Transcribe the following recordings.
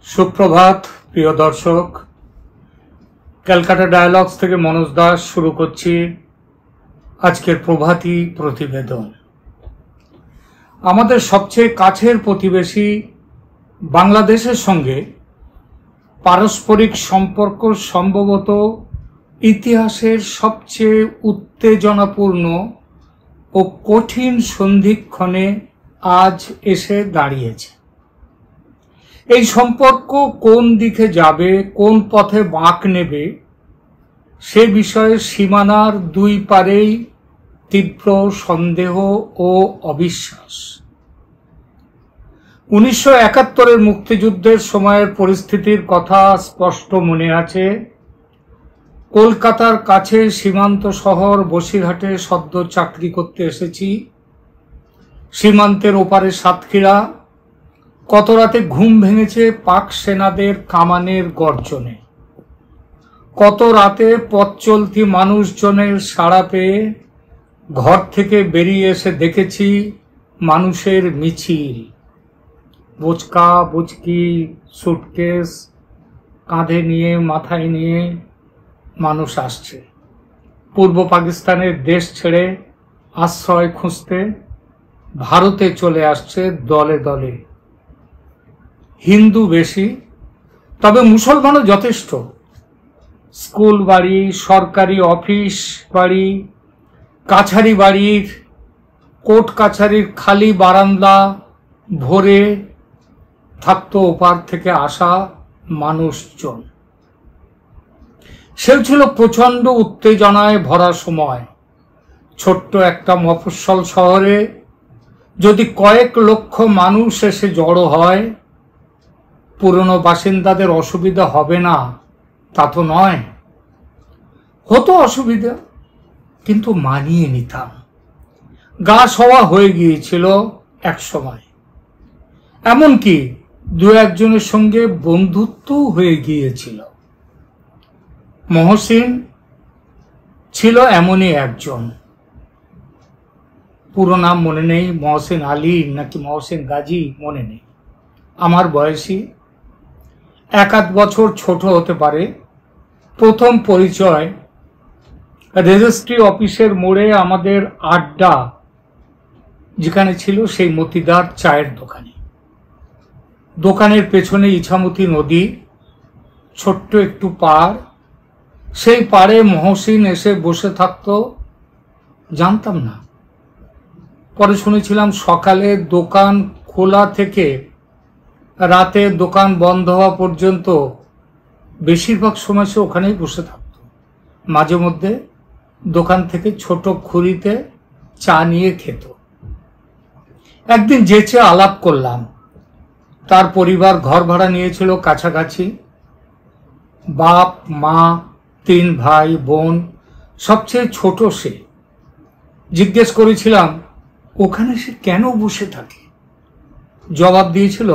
সুপ্রভাত প্রিয় দর্শক, ক্যালকাটা ডায়ালগস থেকে মনোজ দাস শুরু করছি আজকের প্রভাতী প্রতিবেদন। আমাদের সবচেয়ে কাছের প্রতিবেশী বাংলাদেশের সঙ্গে পারস্পরিক সম্পর্ক সম্ভবত ইতিহাসের সবচেয়ে উত্তেজনাপূর্ণ ও কঠিন সন্ধিক্ষণে আজ এসে দাঁড়িয়েছে। এই সম্পর্ক কোন দিকে যাবে, কোন পথে বাঁক নেবে, সে বিষয়ে সীমানার দুই পারেই তীব্র সন্দেহ ও অবিশ্বাস। 1971-এর মুক্তিযুদ্ধের সময়ের পরিস্থিতির কথা স্পষ্ট মনে আছে। কলকাতার কাছে সীমান্ত শহর বসিরহাটে সদ্য চাকরি করতে এসেছি। সীমান্তের ওপারে সাতক্ষীরা। কত রাতে ঘুম ভেঙেছে পাক সেনাদের কামানের গর্জনে। কত রাতে পথ চলতি মানুষজনের সাড়া পেয়ে ঘর থেকে বেরিয়ে এসে দেখেছি মানুষের মিছিল। বোচকা বুচকি সুটকেস কাঁধে নিয়ে মাথায় নিয়ে মানুষ আসছে পূর্ব পাকিস্তানের দেশ ছেড়ে আশ্রয় খুঁজতে। ভারতে চলে আসছে দলে দলে। হিন্দু বেশি, তবে মুসলমানও যথেষ্ট। স্কুল বাড়ি, সরকারি অফিস বাড়ি, কাছারি বাড়ির, কোর্ট কাছারির খালি বারান্দা ভরে থাকতো ওপার থেকে আসা মানুষজন। সেও ছিল প্রচন্ড উত্তেজনায় ভরা সময়। ছোট্ট একটা মফস্বল শহরে যদি কয়েক লক্ষ মানুষ এসে জড়ো হয়, পুরনো বাসিন্দাদের অসুবিধা হবে না তা তো নয়। হতো অসুবিধা, কিন্তু মানিয়ে নিতাম। গা সওয়া হয়ে গিয়েছিল এক সময়। এমনকি দু একজনের সঙ্গে বন্ধুত্বও হয়ে গিয়েছিল। মহসিন ছিল এমনই একজন। পুরো নাম মনে নেই, মহসিন আলী নাকি মহসিন গাজী মনে নেই। আমার বয়সী, এক আধ বছর ছোট হতে পারে। প্রথম পরিচয় রেজিস্ট্রি অফিসের মোড়ে আমাদের আড্ডা যেখানে ছিল সেই মতিদার চায়ের দোকানে। দোকানের পেছনে ইছামতি নদী, ছোট্ট একটু পাড়। সেই পাড়ে মহসিন এসে বসে থাকতো, জানতাম না। পরে শুনেছিলাম সকালে দোকান খোলা থেকে রাতে দোকান বন্ধ হওয়া পর্যন্ত বেশিরভাগ সময় সে ওখানেই বসে থাকত। মাঝে মধ্যে দোকান থেকে ছোট খুঁড়িতে চা নিয়ে খেত। একদিন যেচে আলাপ করলাম। তার পরিবার ঘর ভাড়া নিয়েছিল কাছাকাছি। বাপ মা, 3 ভাই বোন, সবচেয়ে ছোট সে। জিজ্ঞেস করেছিলাম ওখানে সে কেন বসে থাকে। জবাব দিয়েছিল,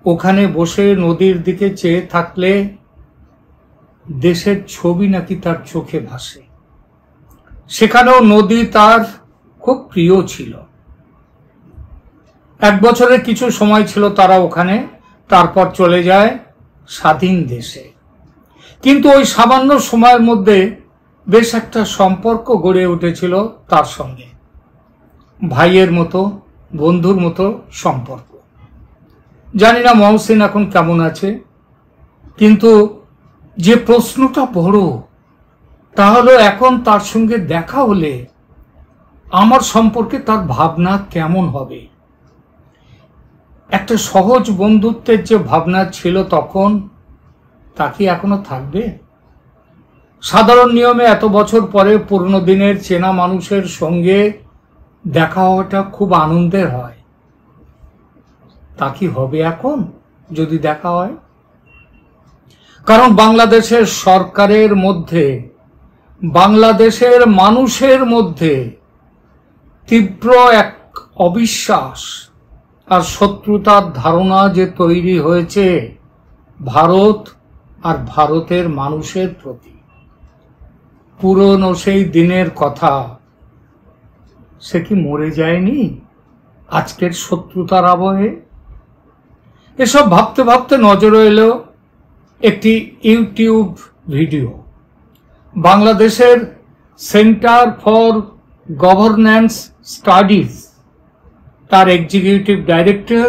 ওখানে বসে নদীর দিকে চেয়ে থাকলে দেশের ছবি নাকি তার চোখে ভাসে। সেখানেও নদী তার খুব প্রিয় ছিল। 1 বছরের কিছু সময় ছিল তারা ওখানে, তারপর চলে যায় স্বাধীন দেশে। কিন্তু ওই সামান্য সময়ের মধ্যে বেশ একটা সম্পর্ক গড়ে উঠেছিল তার সঙ্গে। ভাইয়ের মতো, বন্ধুর মতো সম্পর্ক। জানি না মহসিন এখন কেমন আছে, কিন্তু যে প্রশ্নটা বড় তা হলো এখন তার সঙ্গে দেখা হলে আমার সম্পর্কে তার ভাবনা কেমন হবে। একটা সহজ বন্ধুত্বের যে ভাবনা ছিল তখন, তা কি এখনো থাকবে? সাধারণ নিয়মে এত বছর পরে পুরনো দিনের চেনা মানুষের সঙ্গে দেখা হওয়াটা খুব আনন্দের হয়। তা কি হবে এখন যদি দেখা হয়? কারণ বাংলাদেশের সরকারের মধ্যে, বাংলাদেশের মানুষের মধ্যে তীব্র এক অবিশ্বাস আর শত্রুতার ধারণা যে তৈরি হয়েছে ভারত আর ভারতের মানুষের প্রতি। পুরনো সেই দিনের কথা, সে কি মরে যায়নি আজকের শত্রুতার আবহে? এসব ভাবতে ভাবতে নজরে এলো একটি ইউটিউব ভিডিও। বাংলাদেশের সেন্টার ফর গভর্নেন্স স্টাডিজ তার এক্সিকিউটিভ ডাইরেক্টর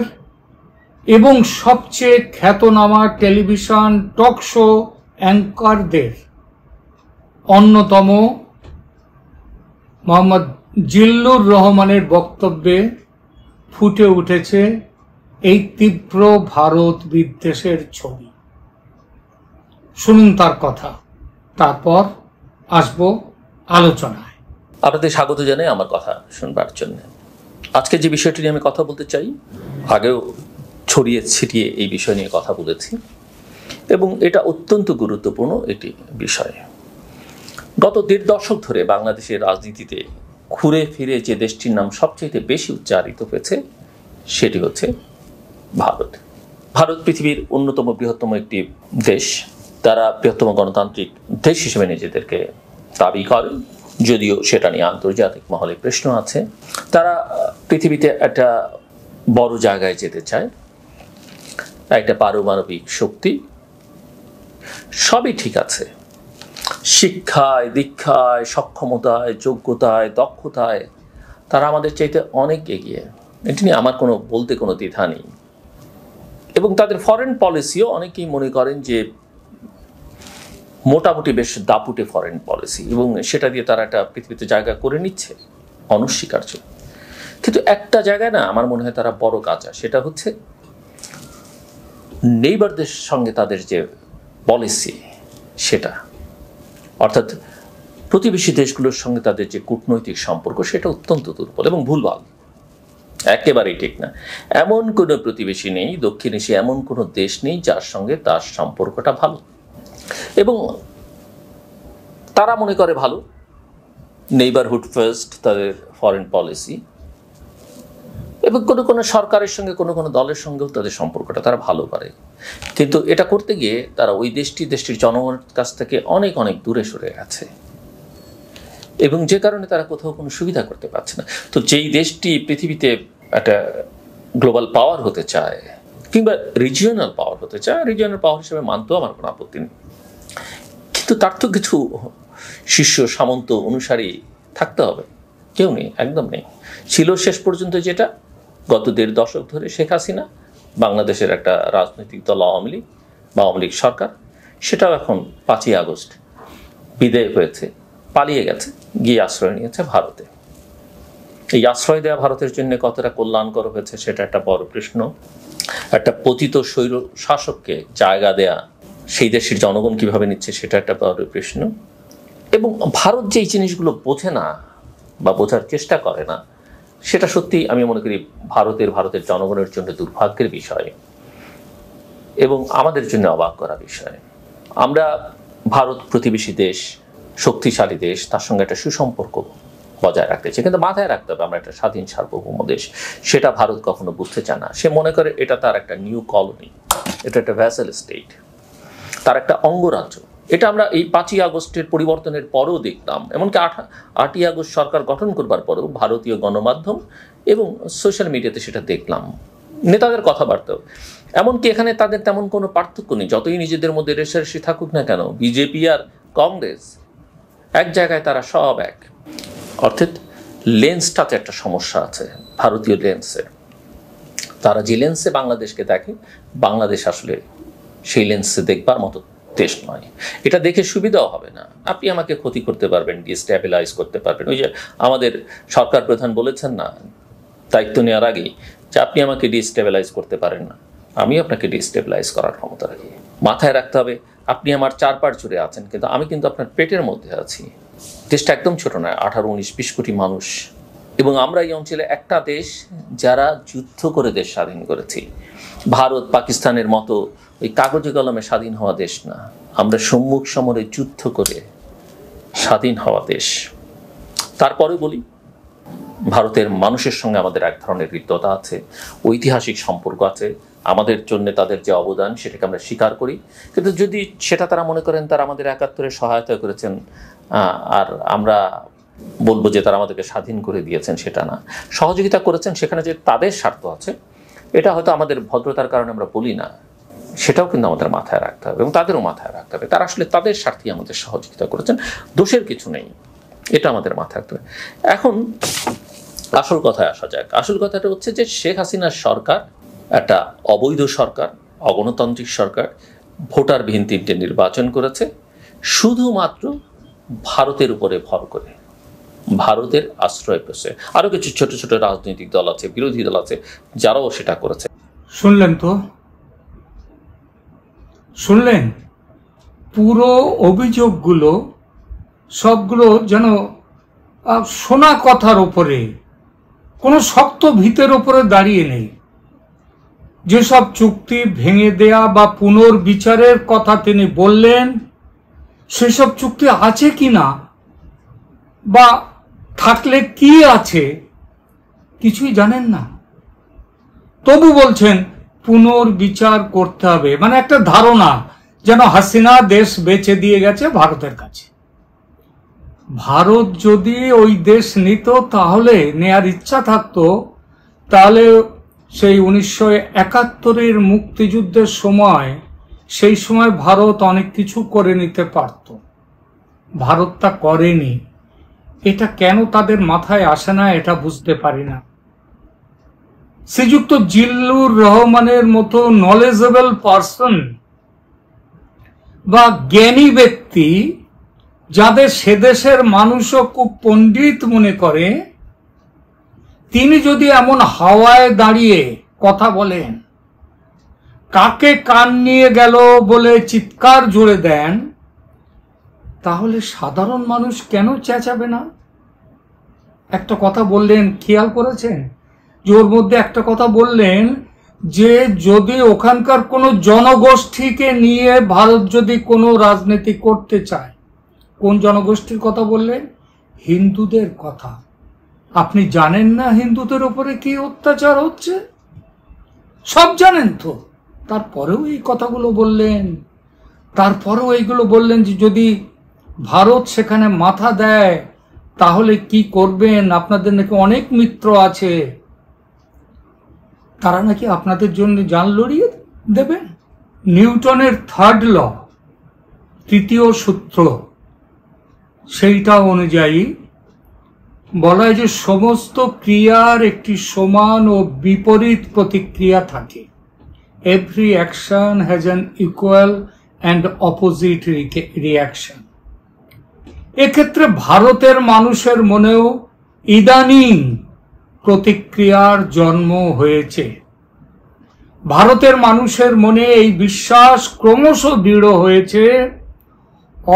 এবং সবচেয়ে খ্যাতনামা টেলিভিশন টক শো অ্যাঙ্কারদের অন্যতম মোহাম্মদ জিল্লুর রহমানের বক্তব্যে ফুটে উঠেছে এই তীব্র ভারত বিদ্বেষের ছবি। শুনুন তার কথা, তারপর আসবো আলোচনায়। আপনাদের স্বাগত জানাই আমার কথা শুনবার জন্য। আজকে যে বিষয়টি নিয়ে আমি কথা বলতে চাই, আগেও ছড়িয়ে ছিটিয়ে এই বিষয় নিয়ে কথা বলেছি এবং এটা অত্যন্ত গুরুত্বপূর্ণ একটি বিষয়। গত ১.৫ দশক ধরে বাংলাদেশের রাজনীতিতে ঘুরে ফিরে যে দেশটির নাম সবচেয়ে বেশি উচ্চারিত হয়েছে সেটি হচ্ছে ভারত। ভারত পৃথিবীর অন্যতম বৃহত্তম একটি দেশ। তারা বৃহত্তম গণতান্ত্রিক দেশ হিসেবে নিজেদেরকে দাবি করে, যদিও সেটা নিয়ে আন্তর্জাতিক মহলে প্রশ্ন আছে। তারা পৃথিবীতে একটা বড় জায়গায় যেতে চায়, একটা পারমাণবিক শক্তি, সবই ঠিক আছে। শিক্ষায়, দীক্ষায়, সক্ষমতায়, যোগ্যতায়, দক্ষতায় তারা আমাদের চাইতে অনেক এগিয়ে। এটি নিয়ে আমার বলতে কোনো দ্বিধা নেই। এবং তাদের ফরেন পলিসিও অনেকেই মনে করেন যে মোটামুটি বেশ দাপুটে ফরেন পলিসি, এবং সেটা দিয়ে তারা একটা পৃথিবীতে জায়গা করে নিচ্ছে, অনস্বীকার্য। কিন্তু একটা জায়গায় না আমার মনে হয় তারা বড় কাঁচা, সেটা হচ্ছে নেইবারদের সঙ্গে তাদের যে পলিসি, সেটা অর্থাৎ প্রতিবেশী দেশগুলোর সঙ্গে তাদের যে কূটনৈতিক সম্পর্ক, সেটা অত্যন্ত দুর্বল এবং ভুলভাল, একেবারেই ঠিক না। এমন কোনো প্রতিবেশী নেই, দক্ষিণ এশিয়া এমন কোনো দেশ নেই যার সঙ্গে তার সম্পর্কটা ভালো। এবং তারা মনে করে ভালো, নেইবারহুড ফার্স্ট তাদের ফরেন পলিসি, এবং কোনো কোনো সরকারের সঙ্গে কোনো কোনো দলের সঙ্গেও তাদের সম্পর্কটা তারা ভালো করে। কিন্তু এটা করতে গিয়ে তারা ওই দেশটির জনগণের কাছ থেকে অনেক অনেক দূরে সরে গেছে, এবং যে কারণে তারা কোথাও কোনো সুবিধা করতে পারছে না। তো যেই দেশটি পৃথিবীতে একটা গ্লোবাল পাওয়ার হতে চায় কিংবা রিজিওনাল পাওয়ার হতে চায়, রিজিওনাল পাওয়ার হিসেবে মানতেও আমার কোনো আপত্তি নেই, কিন্তু তার তো কিছু শিষ্য সামন্ত অনুসারী থাকতে হবে। কেউ নেই, একদম নেই। ছিল শেষ পর্যন্ত যেটা গত ১.৫ দশক ধরে শেখ হাসিনা, বাংলাদেশের একটা রাজনৈতিক দল আওয়ামী লীগ বা আওয়ামী লীগ সরকার, সেটাও এখন ৫ই আগস্ট বিদায় হয়েছে, পালিয়ে গেছে, গিয়ে আশ্রয় নিয়েছে ভারতে। এই আশ্রয় দেওয়া ভারতের জন্য কতটা কল্যাণকর হয়েছে সেটা একটা বড় প্রশ্ন। একটা পতিত স্বৈর শাসককে জায়গা দেয়া সেই দেশের জনগণ কিভাবে নিচ্ছে সেটা একটা বড় প্রশ্ন। এবং ভারত যেই জিনিসগুলো বোঝে না বা বোঝার চেষ্টা করে না, সেটা সত্যি আমি মনে করি ভারতের জনগণের জন্য দুর্ভাগ্যের বিষয় এবং আমাদের জন্য অবাক করা বিষয়। আমরা ভারত প্রতিবেশী দেশ, শক্তিশালী দেশ, তার সঙ্গে একটা সুসম্পর্ক বজায় রাখতে চাই, কিন্তু মাথায় রাখতে হবে আমরা একটা স্বাধীন সার্বভৌম দেশ। সেটা ভারত কখনো বুঝতে চায় না। সে মনে করে এটা তার একটা নিউ কলোনি, এটা একটা ভ্যাসেল স্টেট, তার একটা অঙ্গরাজ্য। এটা আমরা এই ৫ই আগস্টের পরিবর্তনের পরেও দেখলাম, এমনকি ৮ই আগস্ট সরকার গঠন করবার পরেও ভারতীয় গণমাধ্যম এবং সোশ্যাল মিডিয়াতে সেটা দেখলাম, নেতাদের কথাবার্তাও। এমনকি এখানে তাদের তেমন কোনো পার্থক্য নেই, যতই নিজেদের মধ্যে রেষারেষি থাকুক না কেন, বিজেপি আর কংগ্রেস এক জায়গায়, তারা সব এক। অর্থাৎ লেন্সটাতে একটা সমস্যা আছে ভারতীয় লেন্সে। তারা যে লেন্সে বাংলাদেশকে দেখে, বাংলাদেশ আসলে সেই লেন্সে দেখবার মতো দেশ নয়। এটা দেখে সুবিধাও হবে না। আপনি আমাকে ক্ষতি করতে পারবেন, ডিস্টেবিলাইজ করতে পারবেন। ওই যে আমাদের সরকার প্রধান বলেছেন না দায়িত্ব নেওয়ার আগেই, যে আপনি আমাকে ডিস্টেবিলাইজ করতে পারেন না, আমি আপনাকে ডিস্টেবিলাইজ করার ক্ষমতা রাখি। মাথায় রাখতে হবে, আপনি আমার ৪ পার জুড়ে আছেন, কিন্তু আমি কিন্তু আপনার পেটের মধ্যে আছি। দেশটা একদম ছোট নয়, ১৮, ১৯, ২০ কোটি মানুষ, এবং আমরা এই অঞ্চলে একটা দেশ যারা যুদ্ধ করে দেশ স্বাধীন করেছি। ভারত পাকিস্তানের মতো ওই কাগজে কলমে স্বাধীন হওয়া দেশ না, আমরা সম্মুখ সমরে যুদ্ধ করে স্বাধীন হওয়া দেশ। তারপরে বলি, ভারতের মানুষের সঙ্গে আমাদের এক ধরনের হৃদ্যতা আছে, ঐতিহাসিক সম্পর্ক আছে। আমাদের জন্য তাদের যে অবদান সেটাকে আমরা স্বীকার করি, কিন্তু যদি সেটা তারা মনে করেন তারা আমাদের ৭১-এ সহায়তা করেছেন আর আমরা বলবো যে তারা আমাদেরকে স্বাধীন করে দিয়েছেন, সেটা না। সহযোগিতা করেছেন, সেখানে যে তাদের স্বার্থ আছে এটা হয়তো আমাদের ভদ্রতার কারণে আমরা বলি না, সেটাও কিন্তু আমাদের মাথায় রাখতে হবে এবং তাদেরও মাথায় রাখতে হবে। তারা আসলে তাদের স্বার্থে আমাদের সহযোগিতা করেছেন, দোষের কিছু নেই, এটা আমাদের মাথায় রাখতে হবে। এখন আসল কথায় আসা যাক। আসল কথাটা হচ্ছে যে শেখ হাসিনার সরকার একটা অবৈধ সরকার, অগণতান্ত্রিক সরকার, ভোটারবিহীন 3টে নির্বাচন করেছে শুধুমাত্র ভারতের উপরে ভর করে, ভারতের আশ্রয় পেয়েছে। আরো কিছু ছোট ছোট রাজনৈতিক দল আছে, বিরোধী দল আছে, যারাও সেটা করেছে। শুনলেন তো, শুনলেন? পুরো অভিযোগগুলো সবগুলো যেন শোনা কথার উপরে, কোনো শক্ত ভিতের উপরে দাঁড়িয়ে নেই। যেসব চুক্তি ভেঙে দেয়া বা পুনর্বিচারের কথা তিনি বললেন, সেসব চুক্তি আছে কিনা বা থাকলে কি আছে কিছুই জানেন না। তবু বলছেন পুনর্বিচার করতে হবে, মানে একটা ধারণা যেন হাসিনা দেশ বেচে দিয়ে গেছে ভারতের কাছে। ভারত যদি ওই দেশ নিত, তাহলে নেয়ার ইচ্ছা থাকতো, তাহলে সেই 1971-এর মুক্তিযুদ্ধের সময়, সেই সময় ভারত অনেক কিছু করে নিতে পারত। ভারত তা করেনি। এটা কেন তাদের মাথায় আসে না, এটা বুঝতে পারি না। শ্রীযুক্ত জিল্লুর রহমানের মতো নলেজেবল পারসন বা জ্ঞানী ব্যক্তি, যাদের সেদেশের মানুষও খুব পণ্ডিত মনে করে, তিনি যদি এমন হাওয়ায় দাঁড়িয়ে কথা বলেন, কাকে কান নিয়ে গেল বলে চিৎকার জুড়ে দেন, তাহলে সাধারণ মানুষ কেন চেঁচাবে না? একটা কথা বললেন, খেয়াল করেছেন যে ওর মধ্যে একটা কথা বললেন যে যদি ওখানকার কোনো জনগোষ্ঠীকে নিয়ে ভারত যদি কোনো রাজনীতি করতে চায়, কোন জনগোষ্ঠীর কথা বললেন? হিন্দুদের কথা। আপনি জানেন না হিন্দুদের উপরে কি অত্যাচার হচ্ছে? সব জানেন তো, তারপরেও এই কথাগুলো বললেন। তারপরেও এইগুলো বললেন যে যদি ভারত সেখানে মাথা দেয় তাহলে কি করবেন, আপনাদের নাকি অনেক মিত্র আছে, তারা নাকি আপনাদের জন্য জান লড়িয়ে দেবেন। নিউটনের 3rd ল, 3য় সূত্র, সেইটা অনুযায়ী বলা হয় যে সমস্ত ক্রিয়ার একটি সমান ও বিপরীত প্রতিক্রিয়া থাকে। Every action has an equal and opposite reaction. এক্ষেত্রে ভারতের মানুষের মনেও ইদানিং প্রতিক্রিয়ার জন্ম হয়েছে। ভারতের মানুষের মনে এই বিশ্বাস ক্রমশ দৃঢ় হয়েছে,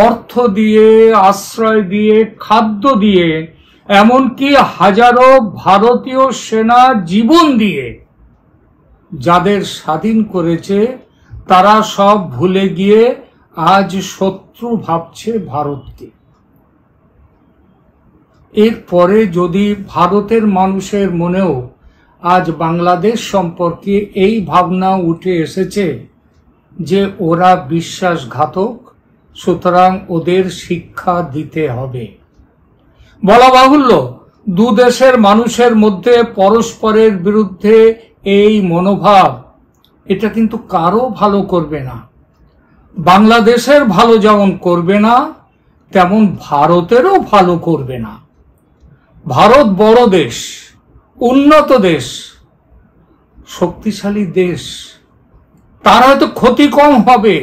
অর্থ দিয়ে, আশ্রয় দিয়ে, খাদ্য দিয়ে, এমনকি হাজারো ভারতীয় সেনা জীবন দিয়ে যাদের স্বাধীন করেছে, তারা সব ভুলে গিয়ে আজ শত্রু ভাবছে ভারতকে। এরপরে যদি ভারতের মানুষের মনেও আজ বাংলাদেশ সম্পর্কে এই ভাবনা উঠে এসেছে যে ওরা বিশ্বাসঘাতক, সুতরাং ওদের শিক্ষা দিতে হবে। বলা বাহুল্য, দু দেশের মানুষের মধ্যে পরস্পরের বিরুদ্ধে এই মনোভাব, এটা কিন্তু কারো ভালো করবে না। বাংলাদেশের ভালো যেমন করবে না, তেমন ভারতেরও ভালো করবে না। ভারত বড় দেশ, উন্নত দেশ, শক্তিশালী দেশ, তার হয়তো ক্ষতি কম হবে,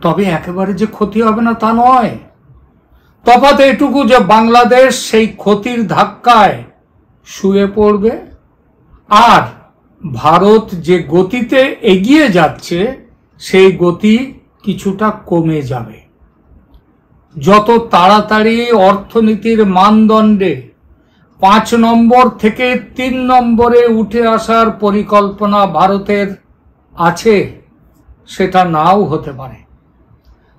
তবে একেবারে যে ক্ষতি হবে না তা নয়। তফাৎ এটুকু যে বাংলাদেশ সেই ক্ষতির ধাক্কায় শুয়ে পড়বে, আর ভারত যে গতিতে এগিয়ে যাচ্ছে সেই গতি কিছুটা কমে যাবে। যত তাড়াতাড়ি অর্থনীতির মানদণ্ডে 5 নম্বর থেকে 3 নম্বরে উঠে আসার পরিকল্পনা ভারতের আছে, সেটা নাও হতে পারে,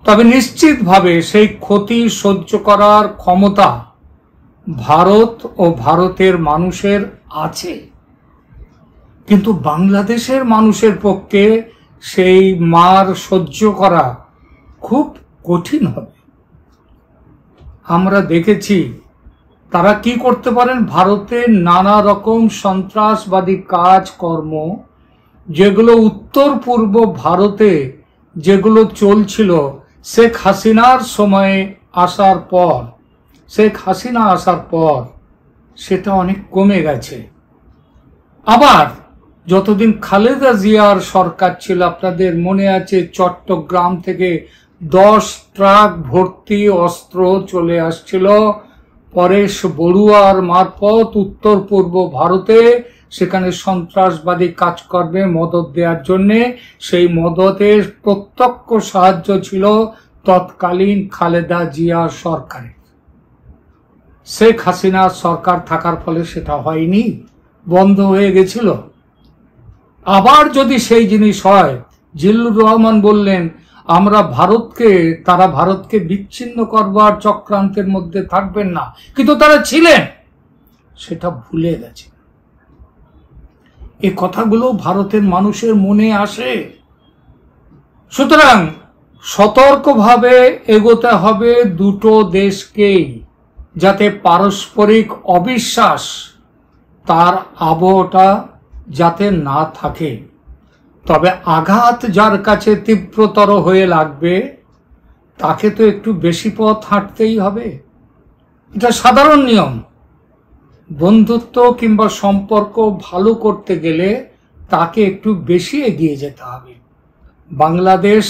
তবে নিশ্চিতভাবে সেই ক্ষতি সহ্য করার ক্ষমতা ভারত ও ভারতের মানুষের আছে। কিন্তু বাংলাদেশের মানুষের পক্ষে সেই মার সহ্য করা খুব কঠিন হবে। আমরা দেখেছি তারা কি করতে পারেন? ভারতের নানা রকম সন্ত্রাসবাদী কাজকর্ম যেগুলো উত্তর পূর্ব ভারতে যেগুলো চলছিল শেখ হাসিনার সময়ে আসার পর, সেটা অনেক কমে গেছে। আবার যতদিন খালেদা জিয়ার সরকার ছিল, আপনাদের মনে আছে, চট্টগ্রাম থেকে 10 ট্রাক ভর্তি অস্ত্র চলে আসছিল পরেশ বড়ুয়ার মারফত উত্তর পূর্ব ভারতে, সেখানে সন্ত্রাসবাদী কাজকর্মে মদত দেওয়ার জন্যে। সেই মদতের প্রত্যক্ষ সাহায্য ছিল তৎকালীন খালেদা জিয়া সরকারের। শেখ হাসিনার সরকার থাকার ফলে সেটা হয়নি, বন্ধ হয়ে গেছিল। আবার যদি সেই জিনিস হয়, জিল্লুর রহমান বললেন তারা ভারতকে বিচ্ছিন্ন করবার চক্রান্তের মধ্যে থাকবেন না, কিন্তু তারা ছিলেন, সেটা ভুলে গেছে। এই কথাগুলো ভারতের মানুষের মনে আসে। সুতরাং সতর্কভাবে এগোতে হবে দুটো দেশকেই, যাতে পারস্পরিক অবিশ্বাস তার আবহটা যাতে না থাকে। তবে আঘাত যার কাছে তীব্রতর হয়ে লাগবে তাকে তো একটু বেশি পথ হাঁটতেই হবে, এটা সাধারণ নিয়ম। বন্ধুত্ব কিংবা সম্পর্ক ভালো করতে গেলে তাকে একটু বেশি এগিয়ে যেতে হবে। বাংলাদেশ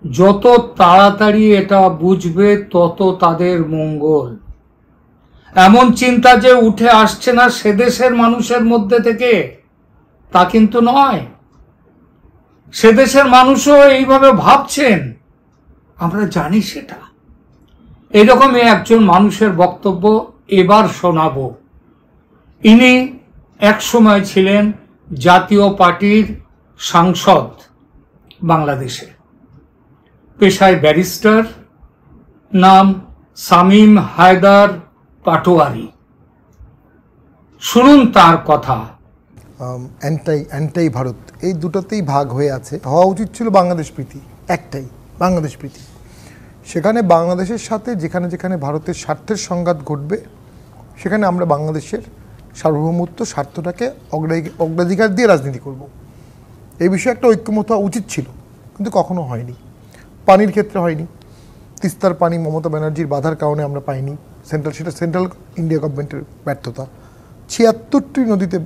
যত তাড়াতাড়ি এটা বুঝবে তত তাদের মঙ্গল। এমন চিন্তা যে উঠে আসছে না সে দেশের মানুষের মধ্যে থেকে, তা কিন্তু নয়। সে দেশের মানুষও এইভাবে ভাবছেন, আমরা জানি সেটা। এরকমই একজন মানুষের বক্তব্য এবার শোনাবো। ইনি এক সময় ছিলেন জাতীয় পার্টির সাংসদ বাংলাদেশে, পেশায় ব্যারিস্টার, নাম শামীম হায়দার পাটোয়ারি। শুনুন তার কথা। অ্যান্টাই ভারত, এই দুটোতেই ভাগ হয়ে আছে। হওয়া উচিত ছিল বাংলাদেশ প্রীতি, একটাই বাংলাদেশ প্রীতি। সেখানে বাংলাদেশের সাথে যেখানে যেখানে ভারতের স্বার্থের সংঘাত ঘটবে সেখানে আমরা বাংলাদেশের সার্বভৌমত্ব স্বার্থটাকে অগ্রাধিকার দিয়ে রাজনীতি করব। এই বিষয়ে একটা ঐক্যমত হওয়া উচিত ছিল, কিন্তু কখনো হয়নি। পানির ক্ষেত্রে হয়নি। তিস্তার পানি মমতা ব্যানার্জির বাধার কারণে আমরা পাইনি। সেন্ট্রাল ইন্ডিয়া গভর্নমেন্টের ব্যর্থতা। ৭৬টি নদীতে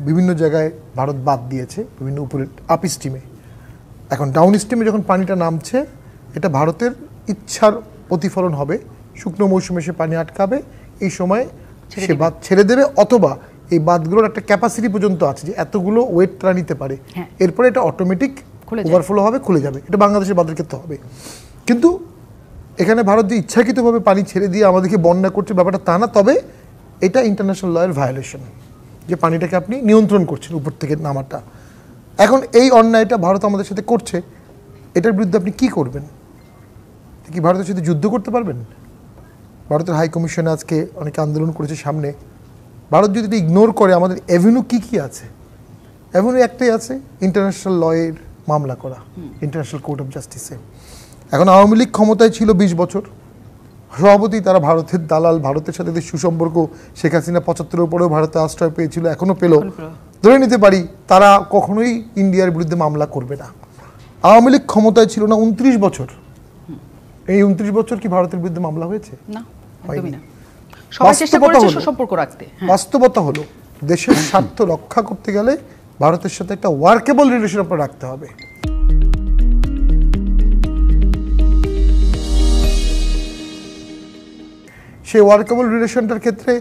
বিভিন্ন জায়গায় ভারত বাদ দিয়েছে, বিভিন্ন উপরের আপ স্ট্রিমে। এখন ডাউন স্ট্রিমে যখন পানিটা নামছে, এটা ভারতের ইচ্ছার প্রতিফলন হবে। শুকনো মৌসুমে সে পানি আটকাবে, এই সময় সে বাঁধ ছেড়ে দেবে, অথবা এই বাঁধগুলোর একটা ক্যাপাসিটি পর্যন্ত আছে যে এতগুলো ওয়েট তারা নিতে পারে। এরপরে এটা অটোমেটিক ওভারফ্লো হবে, খুলে যাবে। এটা বাংলাদেশের বাঁধের ক্ষেত্রে হবে। কিন্তু এখানে ভারত যে ইচ্ছাকৃতভাবে পানি ছেড়ে দিয়ে আমাদেরকে বন্যা করছে, ব্যাপারটা তা না। তবে এটা ইন্টারন্যাশনাল লয়ের ভায়োলেশন, যে পানিটাকে আপনি নিয়ন্ত্রণ করছেন উপর থেকে নামাটা। এখন এই অন্যায়টা ভারত আমাদের সাথে করছে, এটার বিরুদ্ধে আপনি কি করবেন? কি ভারতের সাথে যুদ্ধ করতে পারবেন? ভারতের হাই কমিশনে আজকে অনেকে আন্দোলন করেছে সামনে। ভারত যদি এটা ইগনোর করে, আমাদের অ্যাভিনিউ কি আছে? অ্যাভিনিউ একটাই আছে, ইন্টারন্যাশনাল লয়ের মামলা করা, ইন্টারন্যাশনাল কোর্ট অফ জাস্টিসে। এখন আওয়ামী লীগ ক্ষমতায় ছিল 20 বছর, সভাপতি তারা ভারতের দালাল, ভারতের সাথে সুসম্পর্ক। শেখ হাসিনা 75-এর পরেও ভারতে আশ্রয় পেয়েছিল, এখনও পেল। ধরে নিতে পারি তারা কখনোই ইন্ডিয়ার বিরুদ্ধে মামলা করবে না। আওয়ামী লীগ ক্ষমতায় ছিল না 29 বছর। এই 29 বছর কি ভারতের বিরুদ্ধে মামলা হয়েছে? না, একদমই না। সবাই চেষ্টা করেছে সুসম্পর্ক রাখতে। বাস্তবতা হলো দেশের স্বার্থ রক্ষা করতে গেলে ভারতের সাথে একটা ওয়ার্কেবল রিলেশন আপনার রাখতে হবে। সেই ওয়ার্কেবল রিলেশনটার ক্ষেত্রে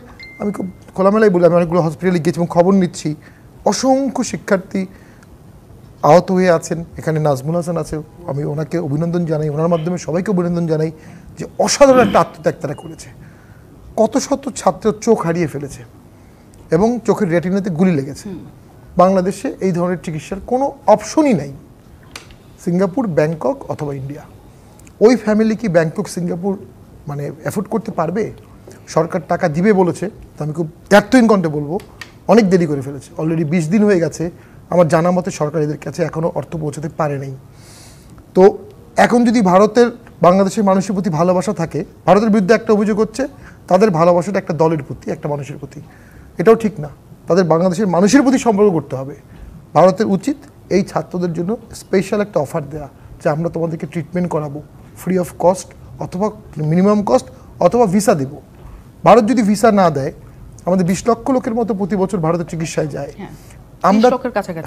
আমি খুব খোলামেলাই বলি, আমি অনেকগুলো হসপিটালে গিয়েছি এবং খবর নিচ্ছি। অসংখ্য শিক্ষার্থী আহত হয়ে আছেন। এখানে নাজমুল হাসান আছে, আমি ওনাকে অভিনন্দন জানাই, ওনার মাধ্যমে সবাইকে অভিনন্দন জানাই যে অসাধারণ একটা আত্মত্যাগ তারা করেছে। কত শত ছাত্র চোখ হারিয়ে ফেলেছে এবং চোখের রেটিনাতে গুলি লেগেছে। বাংলাদেশে এই ধরনের চিকিৎসার কোনো অপশনই নাই। সিঙ্গাপুর, ব্যাংকক অথবা ইন্ডিয়া। ওই ফ্যামিলি কি ব্যাংকক, সিঙ্গাপুর মানে অ্যাফোর্ড করতে পারবে? সরকার টাকা দিবে বলেছে, তো আমি খুব ব্যর্থহীন কণ্ঠে বলবো অনেক দেরি করে ফেলেছে। অলরেডি 20 দিন হয়ে গেছে। আমার জানা মতে সরকার এদের কাছে এখনও অর্থ পৌঁছাতে পারে নাই। তো এখন যদি ভারতের বাংলাদেশের মানুষের প্রতি ভালোবাসা থাকে, ভারতের বিরুদ্ধে একটা অভিযোগ হচ্ছে তাদের ভালোবাসাটা একটা দলের প্রতি, একটা মানুষের প্রতি, এটাও ঠিক না। তাদের বাংলাদেশের মানুষের প্রতি সম্পর্ক করতে হবে। ভারতের উচিত এই ছাত্রদের জন্য স্পেশাল একটা অফার দেওয়া, যে আমরা তোমাদেরকে ট্রিটমেন্ট করাবো ফ্রি অফ কস্ট অথবা মিনিমাম কস্ট, অথবা ভিসা দেব। ভারত যদি ভিসা না দেয়, আমাদের 20 লক্ষ লোকের মতো প্রতি বছর ভারতের চিকিৎসায় যায়। আমরা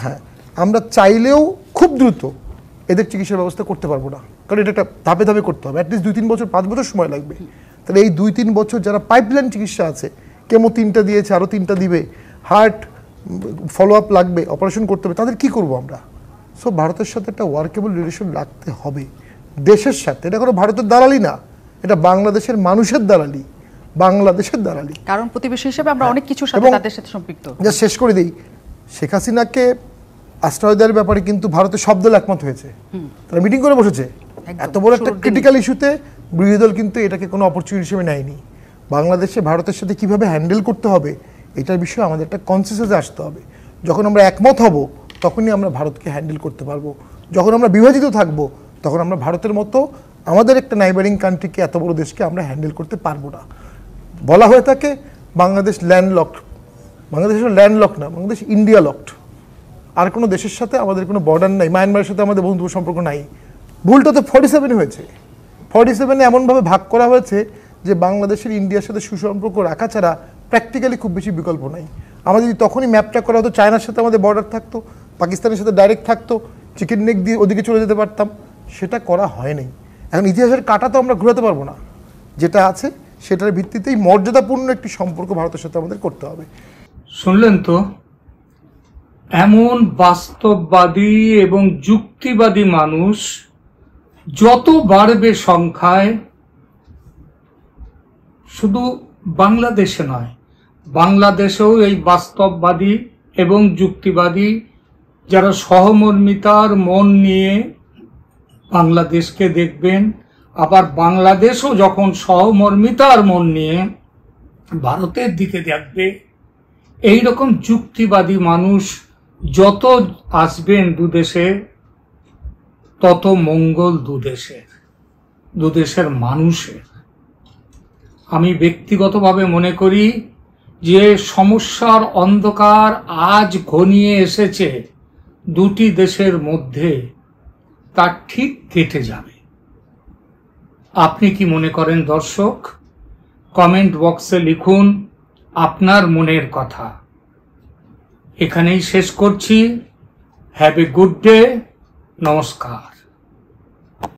হ্যাঁ, আমরা চাইলেও খুব দ্রুত এদের চিকিৎসার ব্যবস্থা করতে পারবো না, কারণ এটা একটা ধাপে ধাপে করতে হবে। অ্যাটলিস্ট 2-3 বছর 5 বছর সময় লাগবে। তাহলে এই 2-3 বছর যারা পাইপলাইন চিকিৎসা আছে, কেমো 3টা দিয়েছে, আরও 3টা দিবে, হার্ট ফলো আপ লাগবে, অপারেশন করতে হবে, তাদের কি করব আমরা? সো ভারতের সাথে একটা ওয়ার্কেবল রিলেশন রাখতে হবে দেশের সাথে। এটা কোনো ভারতের দালালি না, এটা বাংলাদেশের মানুষের দালালি, বাংলাদেশের দালালি। কারণ প্রতিবেশী হিসেবে আমরা অনেক কিছুর সাথে তাদের সাথে সম্পৃক্ত। যা শেষ করে দিই, শেখ হাসিনাকে আশ্রয় দেওয়ার ব্যাপারে কিন্তু ভারতের সব দল একমত হয়েছে, তারা মিটিং করে বসেছে। এত বড় একটা ক্রিটিক্যাল ইস্যুতে বিরোধী দল কিন্তু এটাকে কোনো অপরচুনিটি হিসেবে নেয়নি। বাংলাদেশে ভারতের সাথে কিভাবে হ্যান্ডেল করতে হবে এটার বিষয়ে আমাদের একটা কনসেন্সাসে আসতে হবে। যখন আমরা একমত হব তখনই আমরা ভারতকে হ্যান্ডেল করতে পারবো। যখন আমরা বিভাজিত থাকবো তখন আমরা ভারতের মতো আমাদের একটা নাইবারিং কান্ট্রিকে, এত বড় দেশকে আমরা হ্যান্ডেল করতে পারবো না। বলা হয়ে থাকে বাংলাদেশ ল্যান্ডলকড, বাংলাদেশ ল্যান্ডলক না, বাংলাদেশ ইন্ডিয়া লকড। আর কোনো দেশের সাথে আমাদের কোনো বর্ডার নাই, মায়ানমারের সাথে আমাদের বন্ধু সম্পর্ক নাই। ভুলটা তো 47 হয়েছে। 47 এমনভাবে ভাগ করা হয়েছে যে বাংলাদেশের ইন্ডিয়ার সাথে সুসম্পর্ক রাখা ছাড়া প্র্যাকটিক্যালি খুব বেশি বিকল্প নাই। আমাদের যদি তখনই ম্যাপটা করা হতো, চায়নার সাথে আমাদের বর্ডার থাকতো, পাকিস্তানের সাথে ডাইরেক্ট থাকতো, চিকেন নেক দিয়ে ওদিকে চলে যেতে পারতাম, সেটা করা হয়নি। এখন ইতিহাসের কাঁটা তো আমরা ঘোরাতে পারবো না, যেটা আছে সেটার ভিত্তিতেই মর্যাদাপূর্ণ একটি সম্পর্ক ভারতের সাথে আমাদের করতে হবে। শুনলেন তো, এমন বাস্তববাদী এবং যুক্তিবাদী মানুষ যত বাড়বে সংখ্যায়, শুধু বাংলাদেশে নয়, বাংলাদেশেও এই বাস্তববাদী এবং যুক্তিবাদী যারা সহমর্মিতার মন নিয়ে বাংলাদেশকে দেখবেন, আবার বাংলাদেশও যখন সহমর্মিতার মন নিয়ে ভারতের দিকে দেখবে, এই রকম যুক্তিবাদী মানুষ যত আসবেন দুদেশে, তত মঙ্গল দুদেশের মানুষের। আমি ব্যক্তিগতভাবে মনে করি যে সমস্যার অন্ধকার আজ ঘনিয়ে এসেছে দুটি দেশের মধ্যে, তা ঠিক কেটে যাবে। আপনি কি মনে করেন দর্শক? কমেন্ট বক্সে লিখুন আপনার মনের কথা। এখানেই শেষ করছি। Have a good day. নমস্কার।